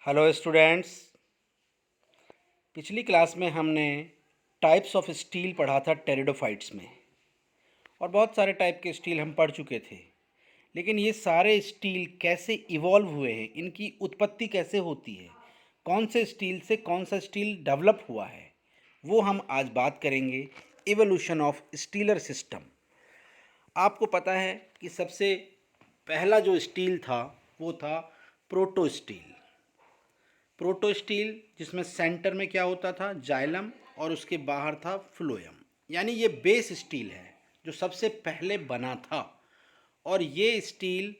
Hello students. पिछली class में हमने टाइप्स ऑफ स्टील पढ़ा था टेरिडोफाइट्स में, और बहुत सारे टाइप के स्टील हम पढ़ चुके थे। लेकिन ये सारे स्टील कैसे इवॉल्व हुए हैं, इनकी उत्पत्ति कैसे होती है, कौन से स्टील से कौन सा स्टील डेवलप हुआ है, वो हम आज बात करेंगे। Evolution of stealer system. आपको पता है कि सबसे पहला जो स्टील था वो था प्रोटो स्टील। प्रोटो स्टील जिसमें सेंटर में क्या होता था, जाइलम, और उसके बाहर था फ्लोएम। यानी ये बेस स्टील है जो सबसे पहले बना था, और ये स्टील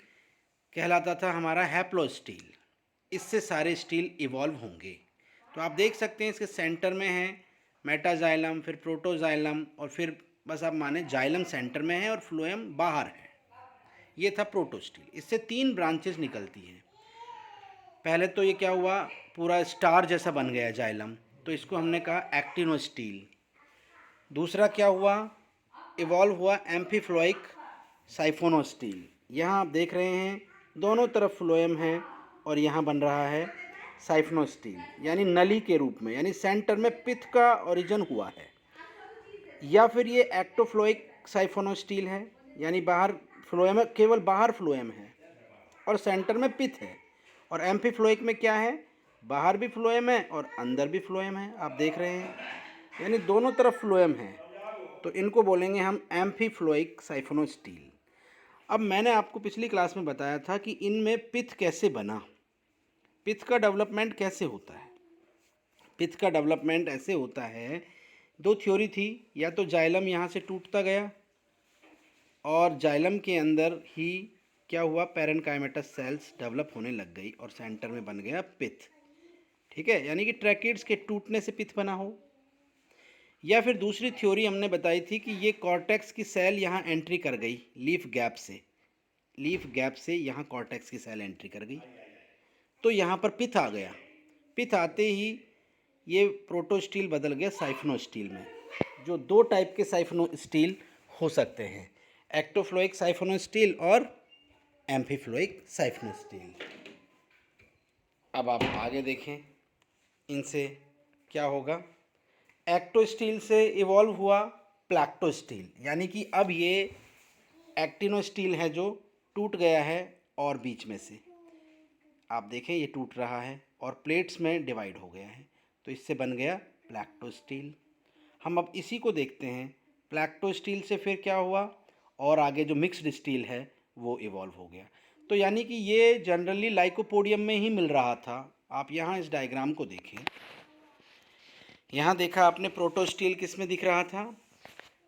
कहलाता था हमारा हैप्लो स्टील। इससे सारे स्टील इवॉल्व होंगे। तो आप देख सकते हैं इसके सेंटर में है मेटाजाइलम, फिर प्रोटोजाइलम, और फिर बस आप माने जाइलम सेंटर में है और फ्लोएम बाहर है। ये था प्रोटो स्टील। इससे 3 ब्रांचेस निकलती हैं। पहले तो ये क्या हुआ, पूरा स्टार जैसा बन गया जाइलम, तो इसको हमने कहा एक्टिनो स्टील। दूसरा क्या हुआ, इवॉल्व हुआ एम्फीफ्लोइक साइफोनो स्टील। यहाँ आप देख रहे हैं दोनों तरफ फ्लोएम है, और यहाँ बन रहा है साइफनो स्टील, यानी नली के रूप में, यानी सेंटर में पिथ का ओरिजिन हुआ है। या फिर ये एक्टोफ्लोइक साइफोनो स्टील है, यानी बाहर फ्लोएम है, केवल बाहर फ्लोएम है और सेंटर में पिथ है। और एम्फीफ्लोइक में क्या है, बाहर भी फ्लोएम है और अंदर भी फ्लोएम है, आप देख रहे हैं, यानी दोनों तरफ फ्लोएम है। तो इनको बोलेंगे हम एम्फीफ्लोइक साइफोनो स्टील। अब मैंने आपको पिछली क्लास में बताया था कि इनमें पिथ कैसे बना, पिथ का डेवलपमेंट कैसे होता है। पिथ का डेवलपमेंट ऐसे होता है, 2 थ्योरी थी। या तो जाइलम यहाँ से टूटता गया और जाइलम के अंदर ही क्या हुआ, पैरेनकाइमेटस सेल्स डेवलप होने लग गई और सेंटर में बन गया पिथ। ठीक है, यानी कि ट्रैकिड्स के टूटने से पिथ बना हो। या फिर दूसरी थ्योरी हमने बताई थी कि ये कॉर्टेक्स की सेल यहाँ एंट्री कर गई लीफ गैप से, लीफ गैप से यहाँ कॉर्टेक्स की सेल एंट्री कर गई, तो यहाँ पर पिथ आ गया। पिथ आते ही ये प्रोटो स्टील बदल गया साइफनो स्टील में। जो 2 टाइप के साइफनो स्टील हो सकते हैं, एक्टोफ्लोइक साइफनो स्टील और एम्फीफ्लोइक साइफनो स्टील। अब आप आगे देखें इनसे क्या होगा। एक्टो स्टील से इवॉल्व हुआ प्लैक्टो स्टील, यानी कि अब ये एक्टिनो स्टील है जो टूट गया है, और बीच में से आप देखें ये टूट रहा है और प्लेट्स में डिवाइड हो गया है, तो इससे बन गया प्लैक्टो स्टील। हम अब इसी को देखते हैं, प्लैक्टो स्टील से फिर क्या हुआ, और आगे जो मिक्स्ड स्टील है वो इवॉल्व हो गया। तो यानी कि ये जनरली लाइकोपोडियम में ही मिल रहा था। आप यहाँ इस डायग्राम को देखें, यहाँ देखा आपने प्रोटो स्टील किस में दिख रहा था,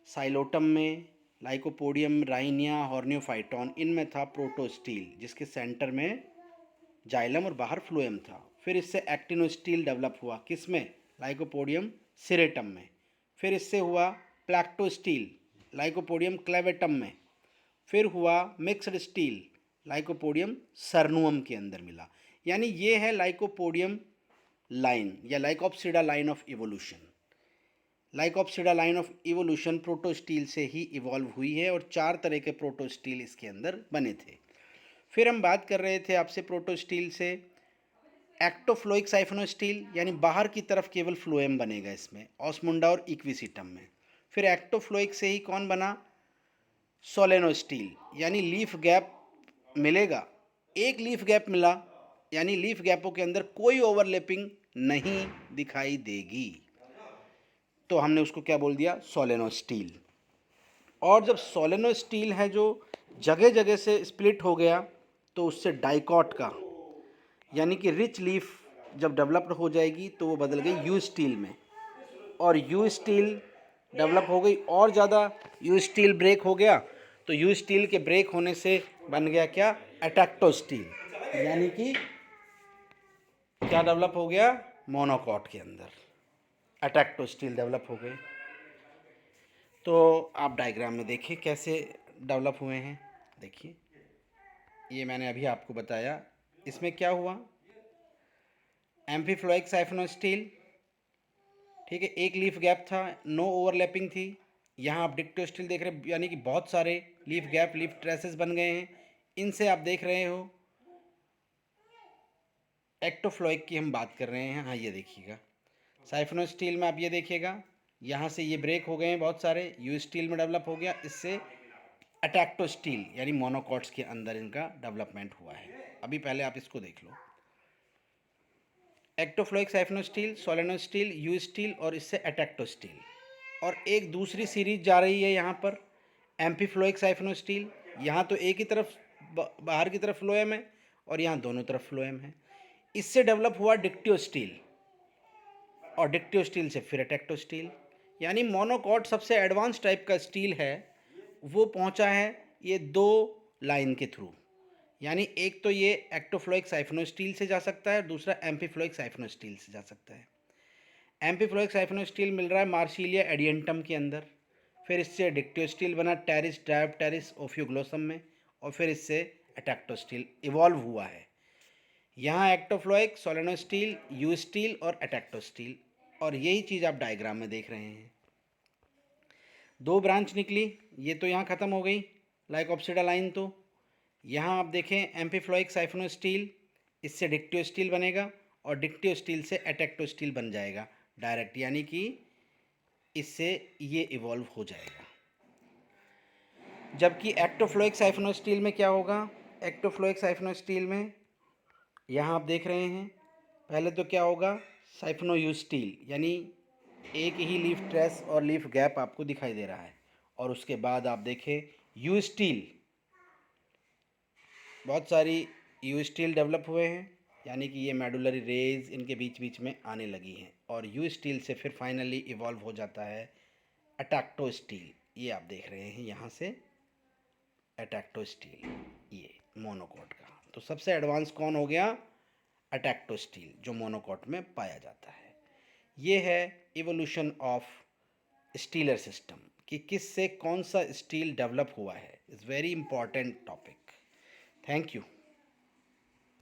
साइलोटम में, लाइकोपोडियम, राइनिया, हॉर्नियोफाइटॉन, इनमें था प्रोटो स्टील जिसके सेंटर में जाइलम और बाहर फ्लोएम था। फिर इससे एक्टिनो स्टील डेवलप हुआ किस में, लाइकोपोडियम सिरेटम में। फिर इससे हुआ प्लैक्टो स्टील लाइकोपोडियम क्लेवेटम में। फिर हुआ मिक्स्ड स्टील लाइकोपोडियम सर्नुअम के अंदर मिला। यानी ये है लाइकोपोडियम लाइन या Lycopsida line of evolution. Lycopsida line of evolution proto steel से ही इवॉल्व हुई है, और 4 तरह के प्रोटो स्टील इसके अंदर बने थे। फिर हम बात कर रहे थे आपसे प्रोटो स्टील से एक्टोफ्लोइक साइफनो स्टील, यानी बाहर की तरफ केवल फ्लोएम बनेगा इसमें, ऑस्मुंडा और इक्विसिटम में। फिर एक्टोफ्लोइक से ही कौन बना, सोलेनो स्टील, यानी लीफ गैप मिलेगा, एक लीफ गैप मिला, यानी लीफ गैपों के अंदर कोई ओवरलैपिंग नहीं दिखाई देगी, तो हमने उसको क्या बोल दिया, सोलेनो स्टील। और जब सोलेनो स्टील है जो जगह जगह से स्प्लिट हो गया, तो उससे डाइकॉट का, यानी कि रिच लीफ जब डेवलप हो जाएगी तो वो बदल गई यू स्टील में, और यू स्टील डेवलप हो गई और ज़्यादा, यू स्टील ब्रेक हो गया, तो यू स्टील के ब्रेक होने से बन गया क्या, अटैक्टो स्टील, यानी कि क्या डेवलप हो गया, मोनोकॉट के अंदर अटैक्टो स्टील डेवलप हो गए। तो आप डायग्राम में देखिए कैसे डेवलप हुए हैं। देखिए ये मैंने अभी आपको बताया, इसमें क्या हुआ, एम्फीफ्लोइक साइफनो स्टील, ठीक है, एक लीफ गैप था, नो ओवरलैपिंग थी। यहाँ आप डिक्टो स्टील देख रहे हैं, यानी कि बहुत सारे लीफ गैप, लीफ ट्रेसेस बन गए हैं। इनसे आप देख रहे हो एक्टोफ्लोइक की हम बात कर रहे हैं। हाँ, ये देखिएगा साइफनो स्टील में आप ये देखिएगा, यहाँ से ये ब्रेक हो गए हैं बहुत सारे, यू स्टील में डेवलप हो गया, इससे अटैक्टो स्टील यानी मोनोकॉट्स के अंदर इनका डेवलपमेंट हुआ है। अभी पहले आप इसको देख लो, एक्टोफ्लोइक साइफनो स्टील, सोलेनो स्टील, यू स्टील और इससे अटैक्टो स्टील। और एक दूसरी सीरीज जा रही है यहाँ पर एम्फीफ्लोइक साइफनो स्टील। यहाँ तो एक ही तरफ बाहर की तरफ फ्लोएम है और यहाँ दोनों तरफ फ्लोएम है। इससे डेवलप हुआ डिक्टियो स्टील और डिक्टियो स्टील से फिर अटैक्टो स्टील, यानी मोनोकॉट सबसे एडवांस टाइप का स्टील है, वो पहुंचा है ये दो लाइन के थ्रू। यानी एक तो ये एक्टोफ्लोइक साइफनो स्टील से जा सकता है, दूसरा एम्फीफ्लोइक साइफनो स्टील से जा सकता है। एम्फीफ्लोइक साइफनो स्टील मिल रहा है मार्सिलिया एडियंटम के अंदर, फिर इससे डिक्टियो स्टील बना टेरिस डायोप्टेरिस ओफियोग्लोसम में, और फिर इससे अटैक्टो स्टील इवॉल्व हुआ है। यहाँ एक्टोफ्लोइक, सोलेनो स्टील, यू स्टील और अटैक्टो स्टील, और यही चीज़ आप डायग्राम में देख रहे हैं। दो ब्रांच निकली, ये तो यहाँ ख़त्म हो गई लाइक ऑप्सिडा लाइन। तो यहाँ आप देखें एम्फीफ्लोइक साइफनो स्टील, इससे डिक्टियो स्टील बनेगा और डिक्टियो स्टील से अटैक्टो स्टील बन जाएगा डायरेक्ट, यानी कि इससे ये इवॉल्व हो जाएगा। जबकि एक्टोफ्लोइक साइफनो स्टील में क्या होगा, एक्टोफ्लोइक साइफनो स्टील में यहाँ आप देख रहे हैं पहले तो क्या होगा, साइफनो यू स्टील, यानी एक ही लीफ ट्रेस और लीफ गैप आपको दिखाई दे रहा है। और उसके बाद आप देखें यू स्टील, बहुत सारी यू स्टील डेवलप हुए हैं, यानी कि ये मेडुलरी रेज इनके बीच बीच में आने लगी हैं। और यू स्टील से फिर फाइनली इवॉल्व हो जाता है अटैक्टो स्टील, ये आप देख रहे हैं यहाँ से अटैक्टो स्टील, ये मोनोकॉट का। तो सबसे एडवांस कौन हो गया, अटैक्टो स्टील, जो मोनोकॉट में पाया जाता है। ये है इवोल्यूशन ऑफ स्टीलर सिस्टम, कि किस से कौन सा स्टील डेवलप हुआ है, is very important topic. Thank you.